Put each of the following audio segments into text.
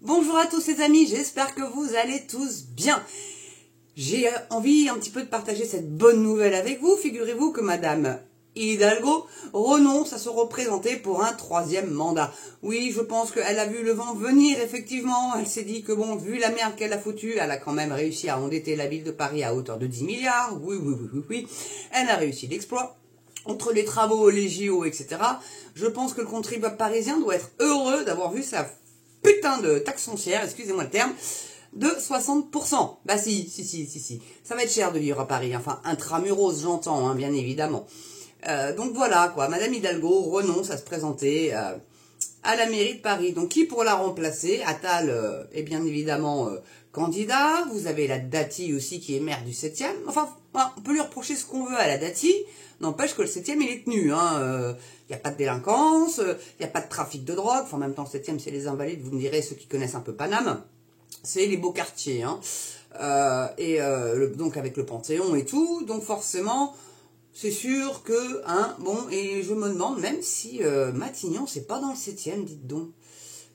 Bonjour à tous les amis, j'espère que vous allez tous bien. J'ai envie un petit peu de partager cette bonne nouvelle avec vous. Figurez-vous que Madame Hidalgo renonce à se représenter pour un 3e mandat. Oui, je pense qu'elle a vu le vent venir, effectivement. Elle s'est dit que bon, vu la merde qu'elle a foutue, elle a quand même réussi à endetter la ville de Paris à hauteur de 10 milliards. Oui. Elle a réussi l'exploit. Entre les travaux, les JO, etc. Je pense que le contribuable parisien doit être heureux d'avoir vu sa putain de taxe foncière, excusez-moi le terme, de 60%. Bah si. Ça va être cher de vivre à Paris, enfin intramuros j'entends, hein, bien évidemment. Donc voilà quoi, Madame Hidalgo renonce à se présenter à la mairie de Paris. Donc qui pour la remplacer? Attal est bien évidemment candidat. Vous avez la Dati aussi qui est maire du 7e. Enfin, on peut lui reprocher ce qu'on veut à la Dati. N'empêche que le 7e il est tenu. Il n'y a pas de délinquance, il n'y a pas de trafic de drogue. Enfin, en même temps, le 7e c'est les Invalides, vous me direz, ceux qui connaissent un peu Paname. C'est les beaux quartiers. Donc avec le Panthéon et tout. Donc forcément... c'est sûr que, bon, et je me demande même si Matignon, c'est pas dans le 7e, dites donc.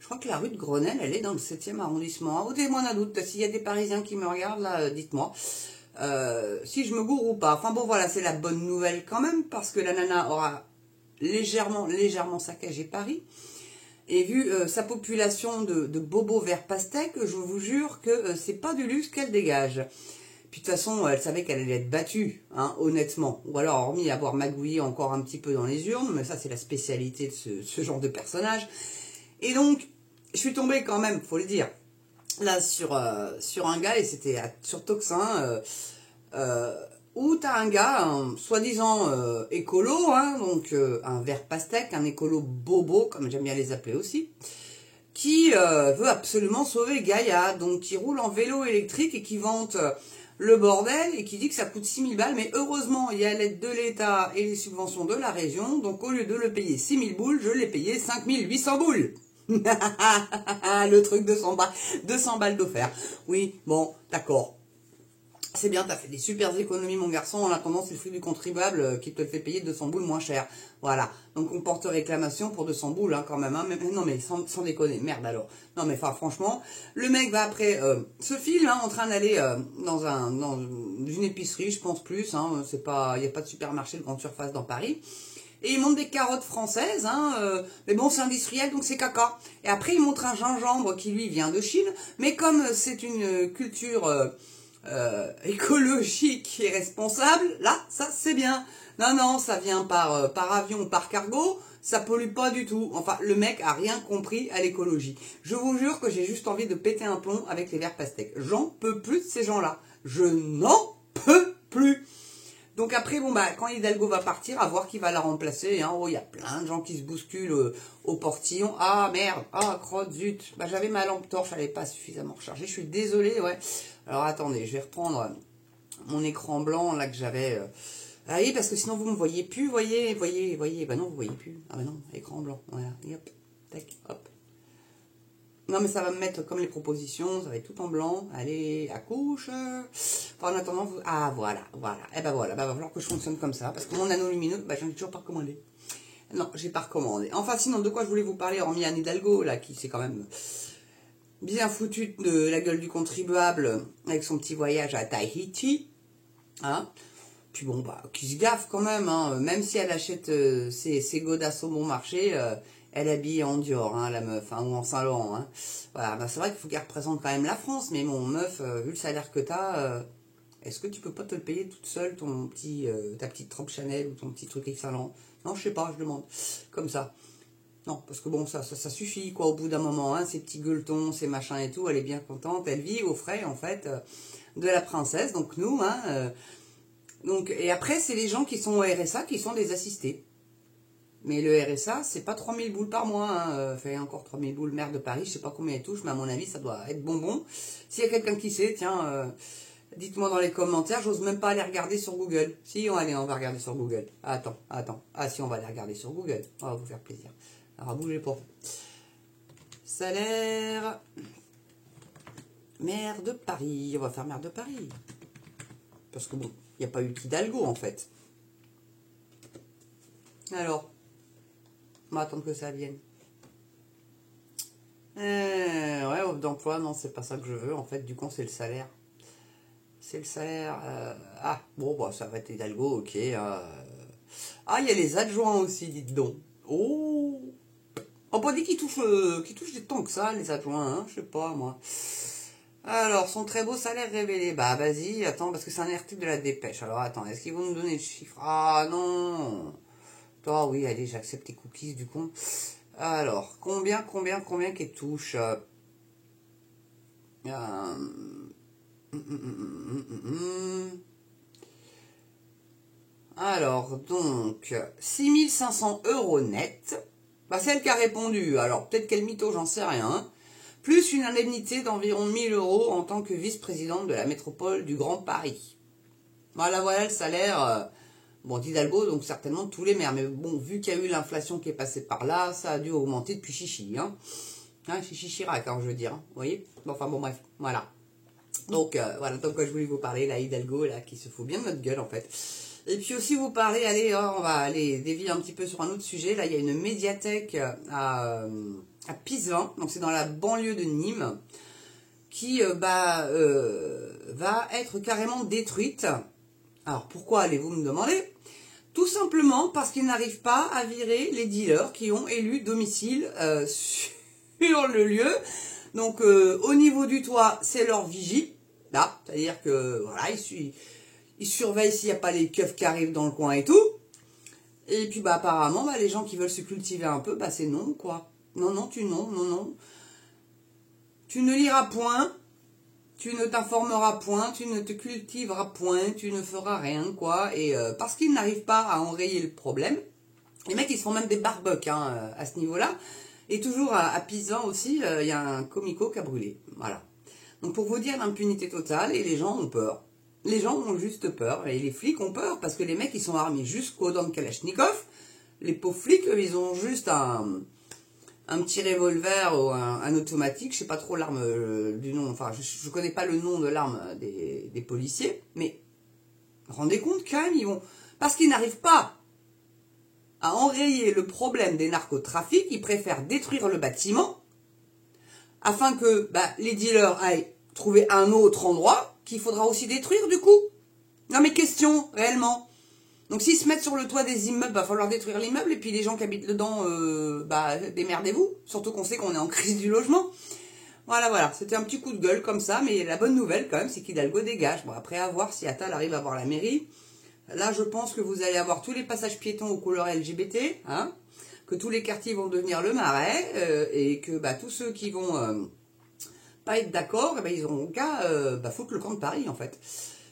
Je crois que la rue de Grenelle, elle est dans le 7e arrondissement. Ôtez-moi un doute, s'il y a des Parisiens qui me regardent, là, dites-moi. Si je me gourre ou pas. Enfin bon, voilà, c'est la bonne nouvelle quand même, parce que la nana aura légèrement saccagé Paris. Et vu sa population de bobos verts pastèques, je vous jure que c'est pas du luxe qu'elle dégage. Puis de toute façon, elle savait qu'elle allait être battue, hein, honnêtement. Ou alors, hormis avoir magouillé encore un petit peu dans les urnes, mais ça, c'est la spécialité de ce genre de personnage. Et donc, je suis tombée quand même, faut le dire, là, sur un gars, et c'était sur Toxin, où t'as un gars, soi-disant écolo, hein, donc un vert pastèque, un écolo bobo, comme j'aime bien les appeler aussi, qui veut absolument sauver Gaïa, donc qui roule en vélo électrique et qui vante... le bordel et qui dit que ça coûte 6 000 balles, mais heureusement il y a l'aide de l'État et les subventions de la région, donc au lieu de le payer 6 000 boules, je l'ai payé 5 800 boules. Le truc de 200 balles d'offert. Oui, bon, d'accord. C'est bien, t'as fait des super économies, mon garçon. En attendant, c'est le fruit du contribuable qui te le fait payer 200 boules moins cher. Voilà. Donc, on porte réclamation pour 200 boules, hein, quand même. Hein. Mais, non, mais sans déconner. Merde, alors. Non, mais enfin, franchement, le mec va après se file, hein, en train d'aller dans une épicerie, je pense plus. Hein, c'est pas, il n'y a pas de supermarché de grande surface dans Paris. Et il montre des carottes françaises, hein, mais bon, c'est industriel, donc c'est caca. Et après, il montre un gingembre qui, lui, vient de Chine. Mais comme c'est une culture... écologique et responsable, là, ça c'est bien. Non, ça vient par avion ou par cargo, ça pollue pas du tout. Enfin, le mec a rien compris à l'écologie. Je vous jure que j'ai juste envie de péter un plomb avec les verts pastèques. J'en peux plus de ces gens-là. Je n'en peux plus. Donc après, bon, bah, quand Hidalgo va partir, à voir qui va la remplacer. Hein. Oh, il y a plein de gens qui se bousculent au portillon. Ah, merde. Ah, crotte, zut. Bah, j'avais ma lampe torche, elle n'est pas suffisamment rechargée. Je suis désolée, ouais. Alors, attendez, je vais reprendre mon écran blanc, là, que j'avais... Ah oui, parce que sinon, vous ne me voyez plus, voyez. Bah non, vous ne voyez plus. Ah bah non, écran blanc. Voilà, et hop, tac, hop. Non, mais ça va me mettre comme les propositions, ça va être tout en blanc. Allez, à couche. Enfin, en attendant, vous... Ah, voilà. Eh ben voilà, bah, va falloir que je fonctionne comme ça. Parce que mon anneau lumineux, bah, j'en ai toujours pas recommandé. Non, j'ai pas recommandé. Enfin, sinon, de quoi je voulais vous parler, hormis Anne Hidalgo, là, qui s'est quand même bien foutu de la gueule du contribuable avec son petit voyage à Tahiti. Hein. Puis bon, bah, qui se gaffe quand même, hein. Même si elle achète ses godasses au bon marché... elle habille en Dior, hein, la meuf, hein, ou en Saint-Laurent. Hein. Voilà, bah, c'est vrai qu'il faut qu'elle représente quand même la France, mais mon meuf, vu le salaire que t'as, est-ce que tu peux pas te le payer toute seule, ta petite robe Chanel ou ton petit truc Yves Saint Laurent? Non, je sais pas, je demande. Comme ça. Non, parce que bon, ça suffit, quoi, au bout d'un moment, hein, ces petits gueuletons, ces machins et tout, elle est bien contente, elle vit aux frais, en fait, de la princesse, donc nous, hein. Et après, c'est les gens qui sont au RSA qui sont des assistés. Mais le RSA, c'est pas 3000 boules par mois. Hein. Fait encore 3000 boules, maire de Paris, je sais pas combien elle touche, mais à mon avis, ça doit être bonbon. S'il y a quelqu'un qui sait, tiens, dites-moi dans les commentaires, j'ose même pas aller regarder sur Google. Si, on va regarder sur Google. Attends. Ah si, on va aller regarder sur Google. On va vous faire plaisir. Alors, bougez pas. Salaire. Maire de Paris. On va faire maire de Paris. Parce que bon, il n'y a pas eu qu'Hidalgo, en fait. Alors, on va attendre que ça vienne. Ouais, offre d'emploi, non, c'est pas ça que je veux. En fait, du coup, c'est le salaire. C'est le salaire. Ah, bon, bah, ça va être Hidalgo, ok. Ah, il y a les adjoints aussi, dites donc. Oh! On peut dire qu'ils touchent des temps que ça, les adjoints, hein, je sais pas, moi. Alors, son très beau salaire révélé. Bah, vas-y, attends, parce que c'est un article de la Dépêche. Alors, attends, est-ce qu'ils vont nous donner le chiffre? Ah, non! Toi, oui, allez, j'accepte tes cookies, du coup. Alors, combien qu'elle touche? Alors, donc, 6 500 € net. Bah, c'est elle qui a répondu. Alors, peut-être qu'elle mytho, j'en sais rien, hein. Plus une indemnité d'environ 1 000 € en tant que vice-présidente de la métropole du Grand Paris. Voilà le salaire, bon, d'Hidalgo, donc certainement de tous les maires. Mais bon, vu qu'il y a eu l'inflation qui est passée par là, ça a dû augmenter depuis Chichi, hein. Chichi Chirac, hein, je veux dire, hein, vous voyez. Bon, enfin bon, bref, voilà. Donc, voilà, donc je voulais vous parler, la Hidalgo, là, qui se fout bien de notre gueule, en fait. Et puis aussi vous parler, allez, on va aller dévier un petit peu sur un autre sujet. Là, il y a une médiathèque à Pisevin, donc c'est dans la banlieue de Nîmes, qui va être carrément détruite. Alors, pourquoi allez-vous me demander? Tout simplement parce qu'ils n'arrivent pas à virer les dealers qui ont élu domicile sur le lieu. Donc, au niveau du toit, c'est leur vigie. Là, c'est-à-dire que, voilà, ils surveillent s'il n'y a pas les keufs qui arrivent dans le coin et tout. Et puis, bah, apparemment, bah, les gens qui veulent se cultiver un peu, bah, c'est non, quoi. Non. Tu ne liras point, tu ne t'informeras point, tu ne te cultiveras point, tu ne feras rien, quoi. Et parce qu'ils n'arrivent pas à enrayer le problème, les mecs, ils se font même des barbecues, hein, à ce niveau-là. Et toujours à Pisan aussi, il y a un comico qui a brûlé. Voilà. Donc, pour vous dire, l'impunité totale, et les gens ont peur. Les gens ont juste peur, et les flics ont peur, parce que les mecs, ils sont armés jusqu'aux dents de Kalachnikov. Les pauvres flics, eux, ils ont juste un petit revolver ou un automatique, je sais pas trop l'arme du nom, enfin, je connais pas le nom de l'arme des policiers, mais rendez compte quand même, ils vont, parce qu'ils n'arrivent pas à enrayer le problème des narcotrafics, ils préfèrent détruire le bâtiment, afin que les dealers aillent trouver un autre endroit, qu'il faudra aussi détruire du coup. Non mais question, réellement. Donc s'ils se mettent sur le toit des immeubles, va falloir détruire l'immeuble, et puis les gens qui habitent dedans, démerdez-vous. Surtout qu'on sait qu'on est en crise du logement. Voilà, c'était un petit coup de gueule comme ça, mais la bonne nouvelle quand même, c'est qu'Hidalgo dégage. Bon, après à voir si Attal arrive à voir la mairie. Là, je pense que vous allez avoir tous les passages piétons aux couleurs LGBT, hein, que tous les quartiers vont devenir le Marais, et que tous ceux qui vont pas être d'accord, ils auront qu'à foutre le camp de Paris en fait.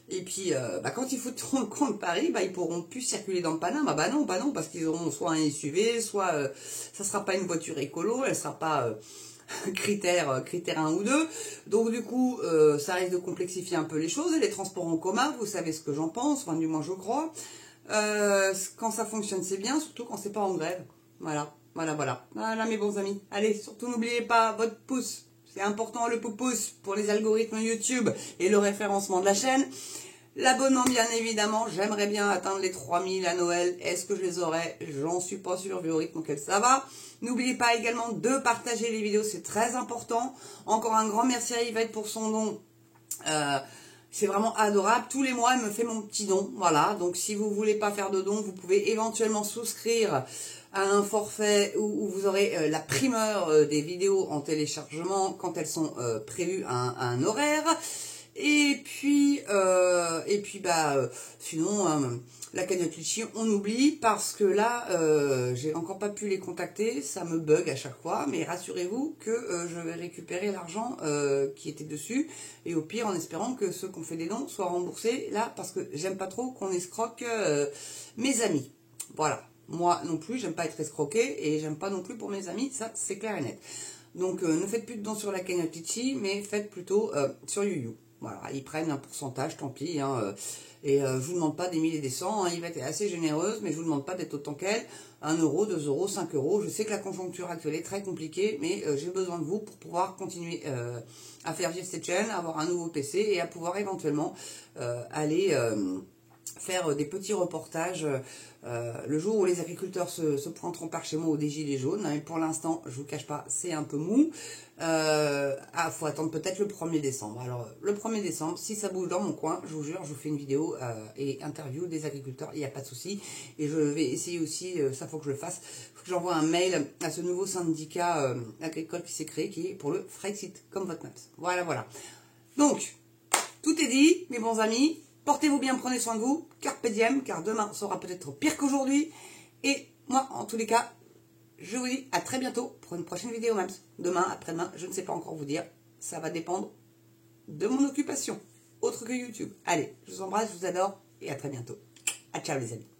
Et puis, quand ils foutront le camp de Paris, ils pourront plus circuler dans le Paname. Non, parce qu'ils auront soit un SUV, soit ça sera pas une voiture écolo, elle sera pas critère 1 ou 2. Donc du coup, ça risque de complexifier un peu les choses. Et les transports en commun, vous savez ce que j'en pense, enfin du moins je crois. Quand ça fonctionne, c'est bien, surtout quand c'est pas en grève. Voilà, mes bons amis. Allez, surtout n'oubliez pas votre pouce. C'est important le pouce pour les algorithmes YouTube et le référencement de la chaîne. L'abonnement, bien évidemment. J'aimerais bien atteindre les 3000 à Noël. Est-ce que je les aurai? J'en suis pas sûre vu au rythme auquel ça va. N'oubliez pas également de partager les vidéos. C'est très important. Encore un grand merci à Yvette pour son don. C'est vraiment adorable. Tous les mois, elle me fait mon petit don. Voilà. Donc, si vous voulez pas faire de don, vous pouvez éventuellement souscrire à un forfait où vous aurez la primeur des vidéos en téléchargement quand elles sont prévues à un horaire. Et puis sinon, la cagnotte Litchi, on oublie parce que là, j'ai encore pas pu les contacter, ça me bug à chaque fois, mais rassurez-vous que je vais récupérer l'argent qui était dessus, et au pire, en espérant que ceux qui ont fait des dons soient remboursés, là, parce que j'aime pas trop qu'on escroque mes amis. Voilà. Moi non plus, j'aime pas être escroqué, et j'aime pas non plus pour mes amis, ça c'est clair et net. Donc ne faites plus de dons sur la cagnotte Litchi, mais faites plutôt sur YouYou. Voilà, ils prennent un pourcentage, tant pis. Et je vous demande pas des milliers et des cents. Yvette est assez généreuse, mais je vous demande pas d'être autant qu'elle. 1 euro, 2 euros, 5 euros. Je sais que la conjoncture actuelle est très compliquée, mais j'ai besoin de vous pour pouvoir continuer à faire vivre cette chaîne, avoir un nouveau PC et à pouvoir éventuellement aller faire des petits reportages le jour où les agriculteurs se pointeront par chez moi au des Gilets jaunes. Mais pour l'instant, je vous cache pas, c'est un peu mou. Faut attendre peut-être le 1er décembre. Alors, le 1er décembre, si ça bouge dans mon coin, je vous jure, je vous fais une vidéo et interview des agriculteurs, il n'y a pas de souci. Et je vais essayer aussi, ça faut que je le fasse, faut que j'envoie un mail à ce nouveau syndicat agricole qui s'est créé, qui est pour le Frexit, comme votre maps. Voilà, voilà. Donc, tout est dit, mes bons amis. Portez-vous bien, prenez soin de vous, carpe diem, car demain sera peut-être pire qu'aujourd'hui. Et moi, en tous les cas, je vous dis à très bientôt pour une prochaine vidéo, même. Demain, après-demain, je ne sais pas encore vous dire. Ça va dépendre de mon occupation, autre que YouTube. Allez, je vous embrasse, je vous adore, et à très bientôt. À ciao les amis.